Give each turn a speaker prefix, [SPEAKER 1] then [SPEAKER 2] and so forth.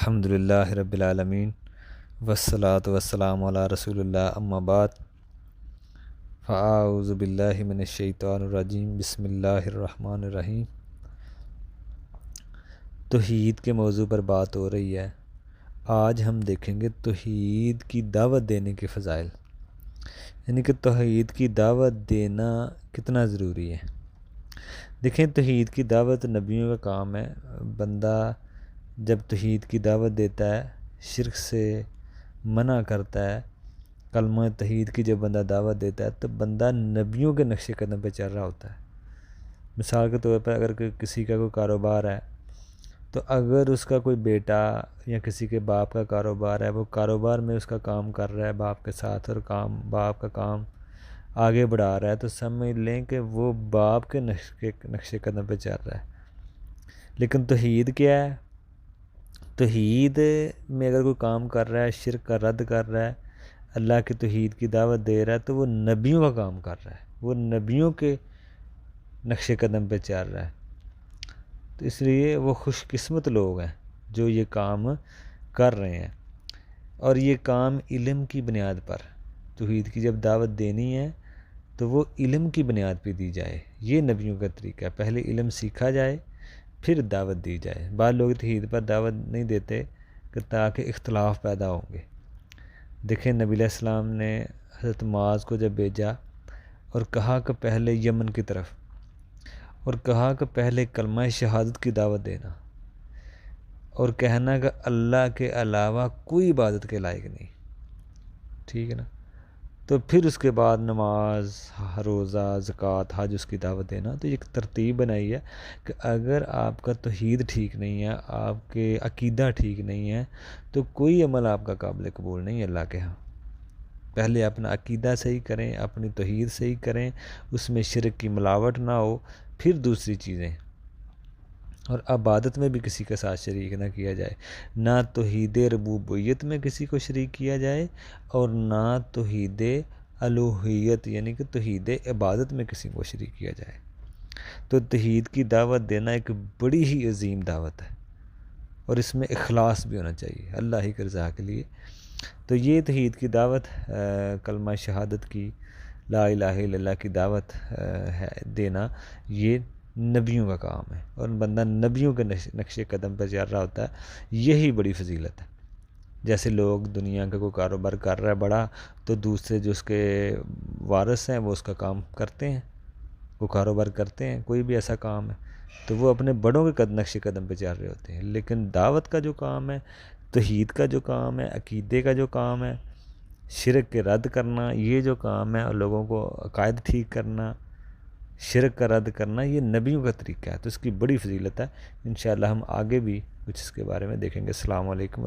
[SPEAKER 1] الحمدللہ رب العالمین والصلاة والسلام علی رسول اللہ اما بعد فاعوذ باللہ من الشیطان الرجیم بسم اللہ الرحمن الرحیم۔ توحید کے موضوع پر بات ہو رہی ہے۔ آج ہم دیکھیں گے توحید کی دعوت دینے کے فضائل، یعنی کہ توحید کی دعوت دینا کتنا ضروری ہے۔ دیکھیں، توحید کی دعوت نبیوں کا کام ہے۔ بندہ جب توحید کی دعوت دیتا ہے، شرک سے منع کرتا ہے، کلمہ توحید کی جب بندہ دعوت دیتا ہے تو بندہ نبیوں کے نقش قدم پہ چل رہا ہوتا ہے۔ مثال کے طور پر اگر کسی کا کوئی کاروبار ہے تو اگر اس کا کوئی بیٹا یا کسی کے باپ کا کاروبار ہے، وہ کاروبار میں اس کا کام کر رہا ہے باپ کے ساتھ، اور باپ کا کام آگے بڑھا رہا ہے، تو سمجھ لیں کہ وہ باپ کے نقش قدم پہ چل رہا ہے۔ لیکن توحید کیا ہے؟ توحید میں اگر کوئی کام کر رہا ہے، شرک کا رد کر رہا ہے، اللہ کی توحید کی دعوت دے رہا ہے، تو وہ نبیوں کا کام کر رہا ہے، وہ نبیوں کے نقش قدم پہ چل رہا ہے۔ تو اس لیے وہ خوش قسمت لوگ ہیں جو یہ کام کر رہے ہیں، اور یہ کام علم کی بنیاد پر، توحید کی جب دعوت دینی ہے تو وہ علم کی بنیاد پہ دی جائے۔ یہ نبیوں کا طریقہ ہے، پہلے علم سیکھا جائے پھر دعوت دی جائے۔ بعض لوگ توحید پر دعوت نہیں دیتے کہ تاکہ اختلاف پیدا ہوں گے۔ دیکھیں، نبی علیہ السلام نے حضرت معاذ کو جب بھیجا اور کہا کہ پہلے یمن کی طرف، اور کہا کہ پہلے کلمہ شہادت کی دعوت دینا، اور کہنا کہ اللہ کے علاوہ کوئی عبادت کے لائق نہیں، ٹھیک ہے نا، تو پھر اس کے بعد نماز، روزہ، زکوٰۃ، حج، اس کی دعوت دینا۔ تو ایک ترتیب بنائی ہے کہ اگر آپ کا توحید ٹھیک نہیں ہے، آپ کے عقیدہ ٹھیک نہیں ہے، تو کوئی عمل آپ کا قابل قبول نہیں ہے اللہ کے ہاں۔ پہلے اپنا عقیدہ صحیح کریں، اپنی توحید صحیح کریں، اس میں شرک کی ملاوٹ نہ ہو، پھر دوسری چیزیں، اور عبادت میں بھی کسی کے ساتھ شریک نہ کیا جائے، نہ توحید ربوبیت میں کسی کو شریک کیا جائے، اور نہ توحید الوہیت یعنی کہ توحید عبادت میں کسی کو شریک کیا جائے۔ تو توحید کی دعوت دینا ایک بڑی ہی عظیم دعوت ہے، اور اس میں اخلاص بھی ہونا چاہیے اللہ ہی کی رضا کے لیے۔ تو یہ توحید کی دعوت، کلمہ شہادت کی، لا الہ الا اللہ کی دعوت دینا، یہ نبیوں کا کام ہے، اور بندہ نبیوں کے نقش قدم پر چل رہا ہوتا ہے۔ یہی بڑی فضیلت ہے۔ جیسے لوگ دنیا کا کوئی کاروبار کر رہا ہے بڑا، تو دوسرے جو اس کے وارث ہیں وہ اس کا کام کرتے ہیں، وہ کاروبار کرتے ہیں، کوئی بھی ایسا کام ہے تو وہ اپنے بڑوں کے نقش قدم پہ چل رہے ہوتے ہیں۔ لیکن دعوت کا جو کام ہے، توحید کا جو کام ہے، عقیدے کا جو کام ہے، شرک کے رد کرنا، یہ جو کام ہے، اور لوگوں کو عقائد ٹھیک کرنا، شرک کا رد کرنا، یہ نبیوں کا طریقہ ہے، تو اس کی بڑی فضیلت ہے۔ انشاءاللہ ہم آگے بھی کچھ اس کے بارے میں دیکھیں گے۔ السلام علیکم۔